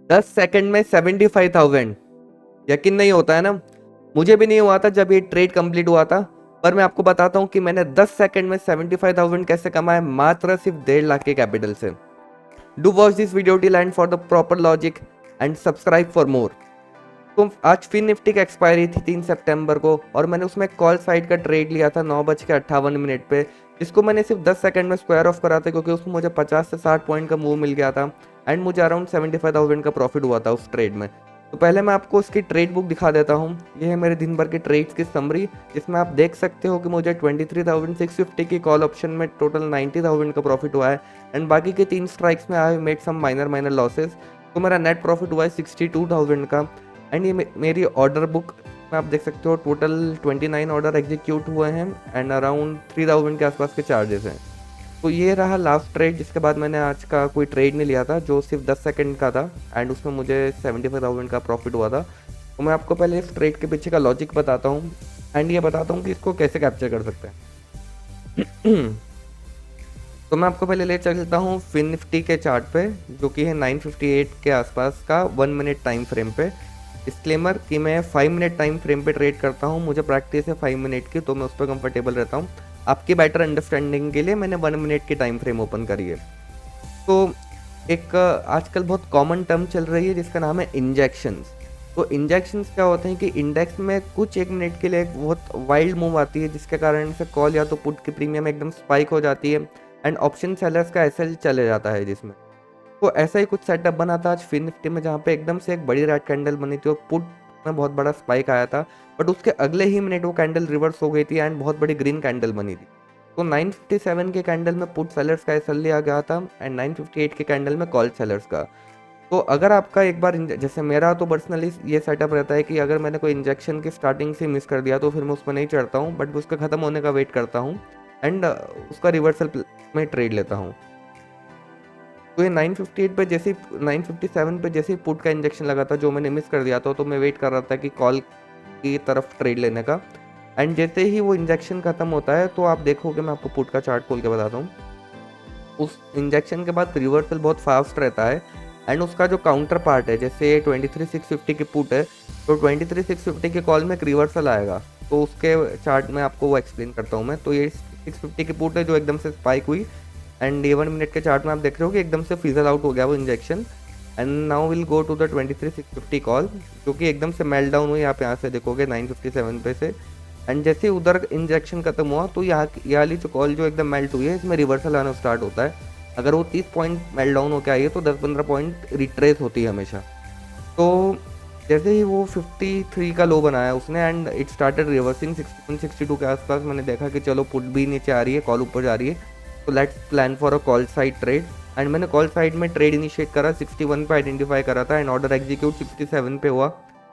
10 second में 75,000। यकीन नहीं होता है ना। मुझे भी नहीं हुआ था जब ये ट्रेड कंप्लीट हुआ था। पर मैं आपको बताता हूँ कि मैंने 10 सेकंड में 75,000 कैसे कमाए, मात्र सिर्फ 1.5 लाख के कैपिटल से। Do watch this video till and for the proper logic and subscribe for more. तो आज फिन निफ्टी की एक्सपायरी थी 3 सितंबर को, और मैंने उसमें कॉल साइड का ट्रेड लिया था 9:58 पे, जिसको मैंने सिर्फ 10 सेकंड में स्क्वायर ऑफ करा था, क्योंकि उसमें मुझे 50 से 60 पॉइंट का मूव मिल गया था एंड मुझे अराउंड 75,000 का प्रॉफिट हुआ था उस ट्रेड में। तो पहले मैं आपको उसकी ट्रेड बुक दिखा देता हूँ। ये है मेरे दिन भर के ट्रेड्स की समरी, जिसमें आप देख सकते हो कि मुझे 23,650 की कॉल ऑप्शन में टोटल 90,000 का प्रॉफिट हुआ है एंड बाकी के 3 स्ट्राइक्स में I made some minor losses. तो मेरा नेट प्रॉफिट हुआ है 62,000 का। एंड ये मेरी ऑर्डर बुक में आप देख सकते हो टोटल 29 ऑर्डर एग्जीक्यूट हुए हैं एंड अराउंड 3,000 के आसपास के चार्जेस हैं। तो ये रहा लास्ट ट्रेड, जिसके बाद मैंने आज का कोई ट्रेड नहीं लिया था, जो सिर्फ 10 सेकंड का था एंड उसमें मुझे 75,000 का प्रॉफिट हुआ था। तो मैं आपको पहले इस ट्रेड के पीछे का लॉजिक बताता हूँ एंड ये बताता हूँ कि इसको कैसे कैप्चर कर सकते हैं। तो मैं आपको पहले ले चलता हूँ फिन निफ्टी के चार्ट पे, जो कि है 958 के आसपास का 1 मिनट टाइम फ्रेम पे। डिस्क्लेमर कि मैं 5 मिनट टाइम फ्रेम पे ट्रेड करता हूँ, मुझे प्रैक्टिस है 5 मिनट की, तो मैं उस पर कंफर्टेबल रहता हूँ। आपकी बेटर अंडरस्टैंडिंग के लिए मैंने 1 मिनट की टाइम फ्रेम ओपन करी है। तो एक आजकल बहुत कॉमन टर्म चल रही है जिसका नाम है इंजेक्शंस। तो इंजेक्शंस क्या होते हैं कि इंडेक्स में कुछ 1 मिनट के लिए एक बहुत वाइल्ड मूव आती है, जिसके कारण से कॉल या तो पुट की प्रीमियम एकदम स्पाइक हो जाती है एंड ऑप्शन सेलर्स का एसएल चले जाता है जिसमें। तो ऐसा ही कुछ सेटअप बना था आज फिन निफ्टी में, जहाँ पे एकदम से एक बड़ी रेड कैंडल बनी थी और पुट में बहुत बड़ा स्पाइक आया था, बट उसके अगले ही मिनट वो कैंडल रिवर्स हो गई थी एंड बहुत बड़ी ग्रीन कैंडल बनी थी। तो 957 के कैंडल में पुट सेलर्स का एसएल लिया गया था एंड 958 के कैंडल में कॉल सेलर्स का। तो अगर आपका एक बार जैसे मेरा तो पर्सनली ये सेटअप रहता है कि अगर मैंने कोई इंजेक्शन की स्टार्टिंग से मिस कर दिया तो फिर मैं उसमें नहीं चढ़ता हूँ, बट उसका ख़त्म होने का वेट करता हूँ एंड उसका रिवर्सल में ट्रेड लेता हूँ। तो ये 958 पे जैसे 957 पे जैसे पुट का इंजेक्शन लगा था, जो मैंने मिस कर दिया था, तो मैं वेट कर रहा था कि कॉल की तरफ ट्रेड लेने का। एंड जैसे ही वो इंजेक्शन खत्म होता है तो आप देखोगे, मैं आपको पुट का चार्ट खोल के बताता हूँ, उस इंजेक्शन के बाद रिवर्सल बहुत फास्ट रहता है एंड उसका जो काउंटर पार्ट है, जैसे 23,650 की पुट है, तो 23,650 के कॉल में एक रिवर्सल आएगा। तो उसके चार्ट में आपको वो एक्सप्लेन करता हूँ मैं। तो ये 650 की पुट है जो एकदम से स्पाइक हुई एंड ये 1 मिनट के चार्ट में आप देख रहे हो कि एकदम से फिजल आउट हो गया वो injection. And now will go to the 23,650 call, जो कि एकदम से मेल्ट डाउन हुई। आप यहाँ से देखोगे 957 पे से, एंड जैसे उधर इंजेक्शन खत्म हुआ तो यहाँ ये वाली जो कॉल जो एकदम मेल्ट हुई है, इसमें रिवर्सल आना स्टार्ट होता है। अगर वो 30 पॉइंट मेल्ट डाउन होकर आई है तो 10-15 पॉइंट रिट्रेस होती है हमेशा। तो जैसे ही वो 53 का लो बनाया उसने एंड इट स्टार्टेड रिवर्सिंग 61-62 के आसपास, मैंने देखा कि चलो पुट भी नीचे आ रही है, कॉल ऊपर जा रही है, तो let's plan for a call side trade. And मैंने कॉल साइड में ट्रेड इनिशिएट करा, 61 पे आइडेंटिफाई करा था एंड ऑर्डर एग्जीक्यूट 67 पे हुआ।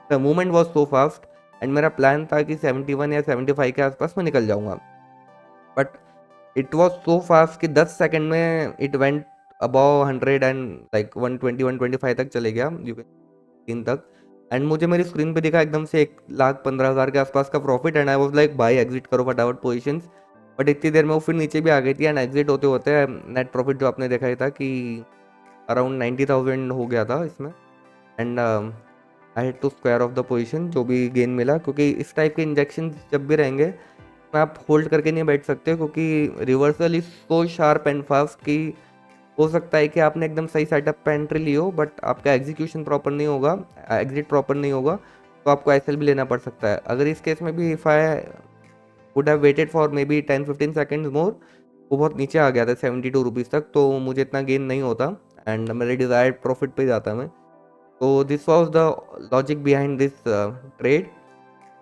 The movement was so fast and मेरा प्लान था कि 71 या 75 के आसपास मैं निकल जाऊंगा, but it was so fast कि 10 सेकंड में it went above 100 and like 120 125 तक चले गया, यू कैन तक। एंड मुझे मेरी स्क्रीन पे दिखा एकदम से 1,15,000 के आसपास का profit and I was like भाई एग्जिट करो फटाफट पोजीशंस। बट इतनी देर में वो फिर नीचे भी आ गई थी एंड एग्जिट होते होते नेट प्रॉफिट जो आपने देखा ही था कि अराउंड 90,000 हो गया था इसमें। And I had to square off the position जो भी गेन मिला, क्योंकि इस टाइप के इंजेक्शन जब भी रहेंगे में आप होल्ड करके नहीं बैठ सकते, क्योंकि reversal is so sharp and fast कि हो सकता है कि आपने एकदम सही सेटअप पे एंट्री ली हो बट आपका एग्जीक्यूशन प्रॉपर नहीं होगा, एग्जिट प्रॉपर नहीं होगा, तो आपको एसएल भी लेना पड़ सकता है। अगर इस केस में भी if I would have waited for maybe 10-15 seconds more, वो बहुत नीचे आ गया था 72 रुपीज़ तक, तो मुझे इतना गेन नहीं होता एंड मेरे डिज़ायर्ड प्रॉफिट पे जाता मैं। तो this was the logic behind this trade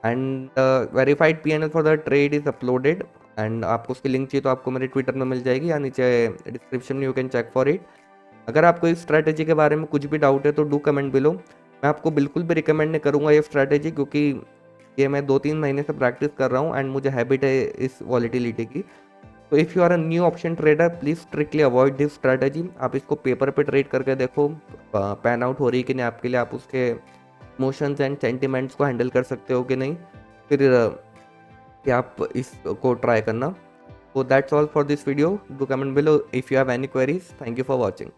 and verified PNL for the trade is uploaded. And आपको उसकी लिंक चाहिए तो आपको मेरे ट्विटर में मिल जाएगी या नीचे डिस्क्रिप्शन में, you can check for it. अगर आपको इस स्ट्रैटेजी के बारे में कुछ भी डाउट है तो डू कमेंट बिलो। मैं आपको बिल्कुल भी रिकमेंड नहीं करूँगा ये स्ट्रैटेजी, क्योंकि ये मैं 2-3 महीने से प्रैक्टिस कर रहा हूँ एंड मुझे हैबिट है इस वॉलिटिलिटी की। तो if you are a new option trader please strictly avoid this strategy. आप इसको पेपर पे ट्रेड करके देखो पैन आउट हो रही है कि नहीं आपके लिए, आप उसके इमोशंस एंड सेंटिमेंट्स को हैंडल कर सकते हो कि नहीं, फिर कि आप इसको ट्राई करना। So that's all for this video. Do comment below if you have any queries. Thank you for watching.